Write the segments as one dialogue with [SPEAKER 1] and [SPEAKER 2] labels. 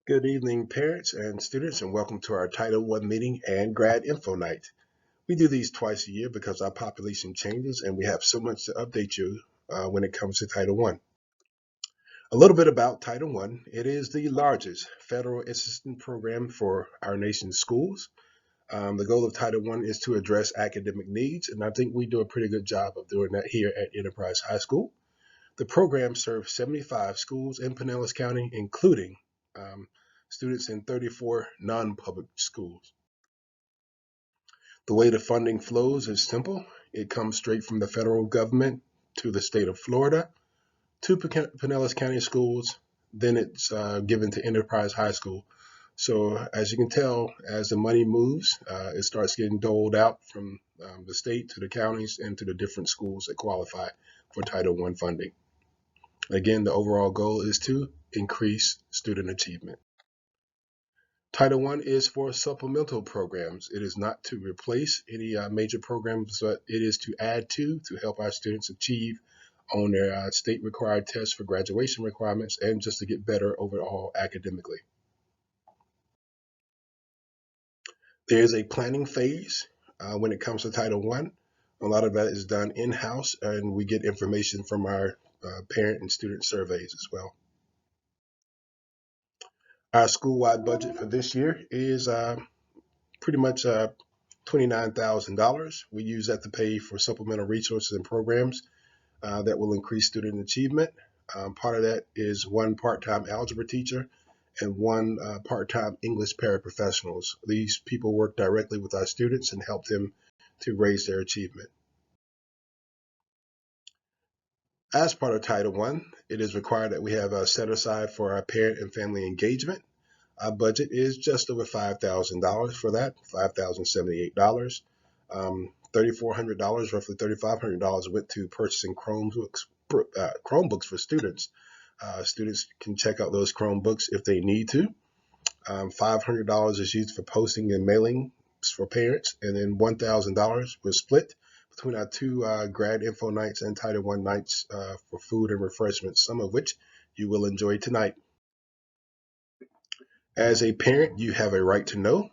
[SPEAKER 1] Good evening, parents and students, and welcome to our Title I meeting and Grad Info Night. We do these twice a year because our population changes and we have so much to update you when it comes to Title I. A little bit about Title I. It is the largest federal assistance program for our nation's schools. The goal of Title I is to address academic needs, and I think we do a pretty good job of doing that here at Enterprise High School. The program serves 75 schools in Pinellas County, including students in 34 non-public schools. The way the funding flows is simple. It comes straight from the federal government to the state of Florida, to Pinellas County schools, then it's given to Enterprise High School. So as you can tell, as the money moves, it starts getting doled out from the state to the counties and to the different schools that qualify for Title I funding. Again, the overall goal is to increase student achievement. Title I is for supplemental programs. It is not to replace any major programs, but it is to add to help our students achieve on their state required tests for graduation requirements and just to get better overall academically. There is a planning phase when it comes to Title I. A lot of that is done in-house, and we get information from our parent and student surveys as well. Our school-wide budget for this year is pretty much $29,000. We use that to pay for supplemental resources and programs that will increase student achievement. Part of that is one part-time algebra teacher and one part-time English paraprofessionals. These people work directly with our students and help them to raise their achievement. As part of Title I, it is required that we have a set aside for our parent and family engagement. Our budget is just over $5,000 for that, $5,078. $3,400, roughly $3,500 went to purchasing Chromebooks for students. Students can check out those Chromebooks if they need to. $500 is used for posting and mailing for parents, and then $1,000 was split between our two Grad Info nights and Title I nights for food and refreshments, some of which you will enjoy tonight. As a parent, you have a right to know.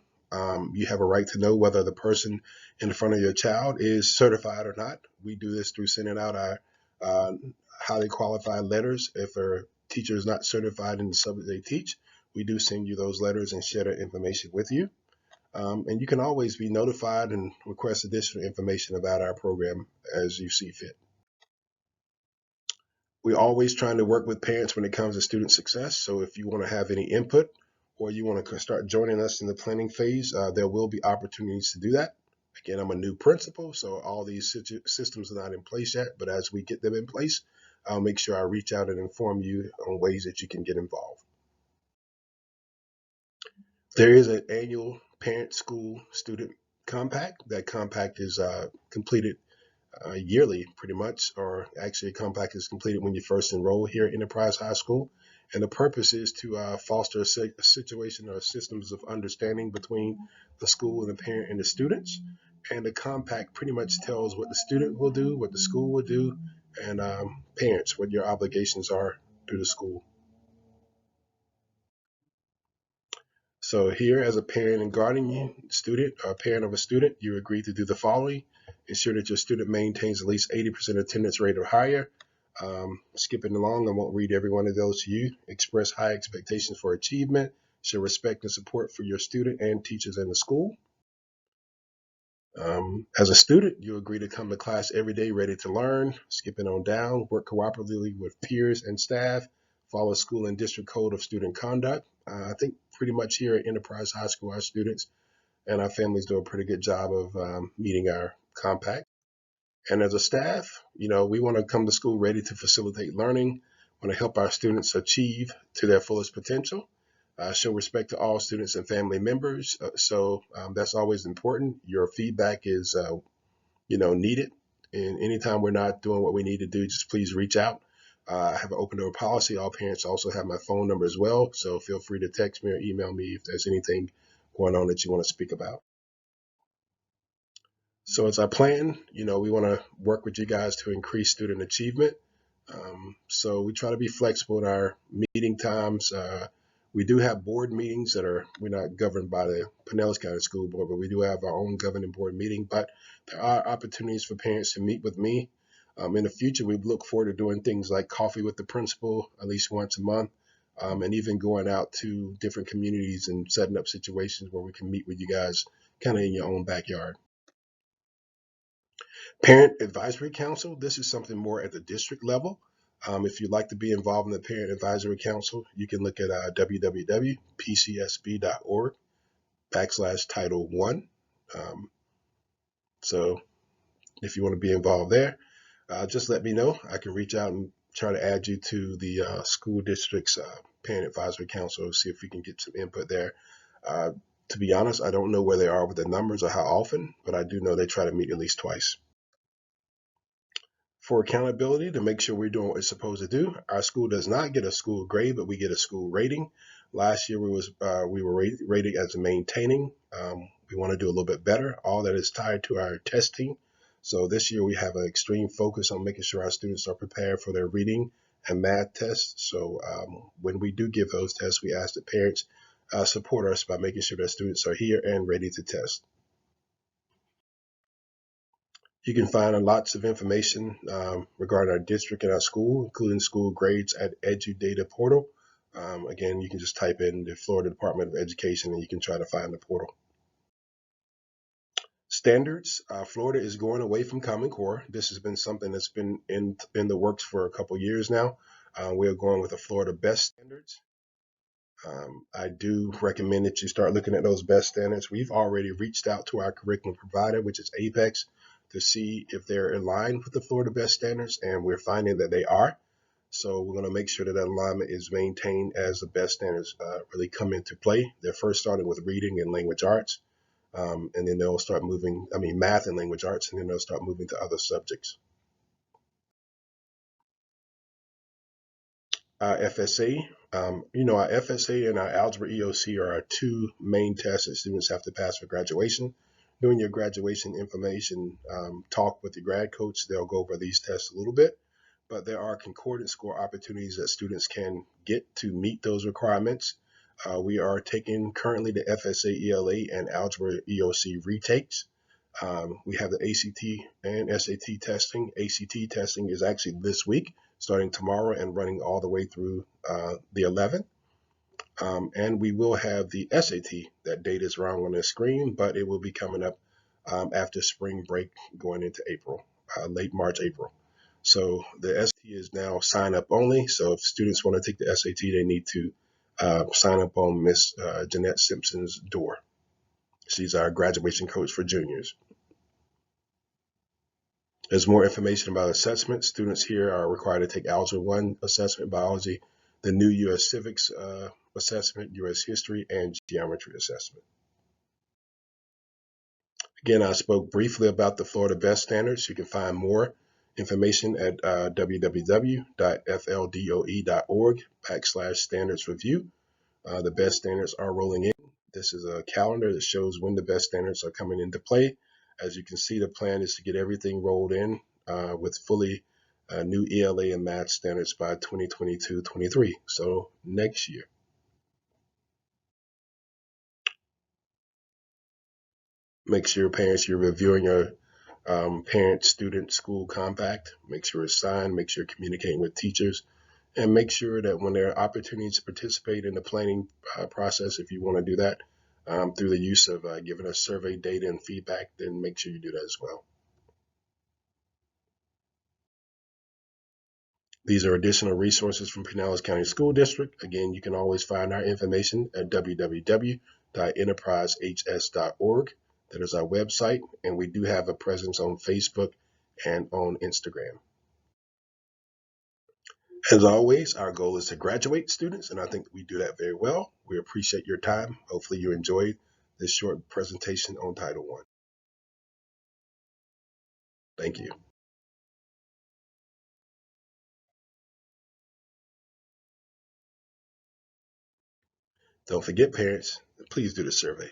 [SPEAKER 1] You have a right to know whether the person in front of your child is certified or not. We do this through sending out our highly qualified letters. If a teacher is not certified in the subject they teach, we do send you those letters and share that information with you. And you can always be notified and request additional information about our program as you see fit. We're always trying to work with parents when it comes to student success. So if you want to have any input or you want to start joining us in the planning phase, there will be opportunities to do that. Again, I'm a new principal, so all these systems are not in place yet, but as we get them in place, I'll make sure I reach out and inform you on ways that you can get involved. There is an annual parent school student compact. That compact is completed yearly pretty much, or actually a compact is completed when you first enroll here at Enterprise High School. And the purpose is to foster a situation or systems of understanding between the school and the parent and the students. And the compact pretty much tells what the student will do, what the school will do, and parents, what your obligations are to the school. So here, as a parent and guardian student or parent of a student, you agree to do the following. Ensure that your student maintains at least 80% attendance rate or higher. Skipping along, I won't read every one of those to you. Express high expectations for achievement. Show respect and support for your student and teachers in the school. As a student, you agree to come to class every day ready to learn. Skipping on down, work cooperatively with peers and staff. Follow school and district code of student conduct. I think pretty much here at Enterprise High School, our students and our families do a pretty good job of meeting our compact. And as a staff, we want to come to school ready to facilitate learning, want to help our students achieve to their fullest potential, show respect to all students and family members. So that's always important. Your feedback is, needed. And anytime we're not doing what we need to do, just please reach out. I have an open door policy. All parents also have my phone number as well. So feel free to text me or email me if there's anything going on that you want to speak about. So as I plan, we want to work with you guys to increase student achievement. So we try to be flexible in our meeting times. We do have board meetings we're not governed by the Pinellas County School Board, but we do have our own governing board meeting. But there are opportunities for parents to meet with me. In the future, we look forward to doing things like coffee with the principal at least once a month, and even going out to different communities and setting up situations where we can meet with you guys kind of in your own backyard. Parent Advisory Council, this is something more at the district level. If you'd like to be involved in the Parent Advisory Council, you can look at www.pcsb.org/Title 1. So if you want to be involved there, just let me know. I can reach out and try to add you to the school district's Parent Advisory Council, see if we can get some input there. To be honest, I don't know where they are with the numbers or how often, but I do know they try to meet at least twice. For accountability, to make sure we're doing what we're supposed to do, our school does not get a school grade, but we get a school rating. Last year we were rated as maintaining. We want to do a little bit better. All that is tied to our testing. So this year we have an extreme focus on making sure our students are prepared for their reading and math tests. So when we do give those tests, we ask that parents support us by making sure that students are here and ready to test. You can find lots of information regarding our district and our school, including school grades at EduData portal. Again, you can just type in the Florida Department of Education and you can try to find the portal. Standards, Florida is going away from Common Core. This has been something that's been in the works for a couple years now. We are going with the Florida Best Standards. I do recommend that you start looking at those best standards. We've already reached out to our curriculum provider, which is Apex, to see if they're in line with the Florida Best Standards, and we're finding that they are. So we're going to make sure that alignment is maintained as the best standards really come into play. They're first starting with reading and language arts, and then they'll start moving, math and language arts, and then they'll start moving to other subjects. FSA. Our FSA and our Algebra EOC are our two main tests that students have to pass for graduation. During your graduation information talk with the grad coach, they'll go over these tests a little bit, but there are concordant score opportunities that students can get to meet those requirements. We are taking currently the FSA ELA and Algebra EOC retakes. We have the ACT and SAT testing. ACT testing is actually this week, starting tomorrow and running all the way through the 11th. And we will have the SAT. That date is wrong on the screen, but it will be coming up after spring break going into April, late March, April. So the SAT is now sign up only. So if students want to take the SAT, they need to sign up on Miss Jeanette Simpson's door. She's our graduation coach for juniors. There's more information about assessment. Students here are required to take Algebra 1 assessment, biology, the new U.S. civics assessment, U.S. history, and geometry assessment. Again, I spoke briefly about the Florida Best Standards. You can find more information at www.fldoe.org/standards review. The best standards are rolling in. This is a calendar that shows when the best standards are coming into play. As you can see, the plan is to get everything rolled in with fully new ELA and math standards by 2022-23, so next year. Make sure parents, you're reviewing your parent-student school compact. Make sure it's signed, make sure you're communicating with teachers, and make sure that when there are opportunities to participate in the planning process, if you want to do that through the use of giving us survey data and feedback, then make sure you do that as well. These are additional resources from Pinellas County School District. Again, you can always find our information at www.enterprisehs.org. That is our website, and we do have a presence on Facebook and on Instagram. As always, our goal is to graduate students, and I think we do that very well. We appreciate your time. Hopefully you enjoyed this short presentation on Title I. Thank you. Don't forget, parents, please do the survey.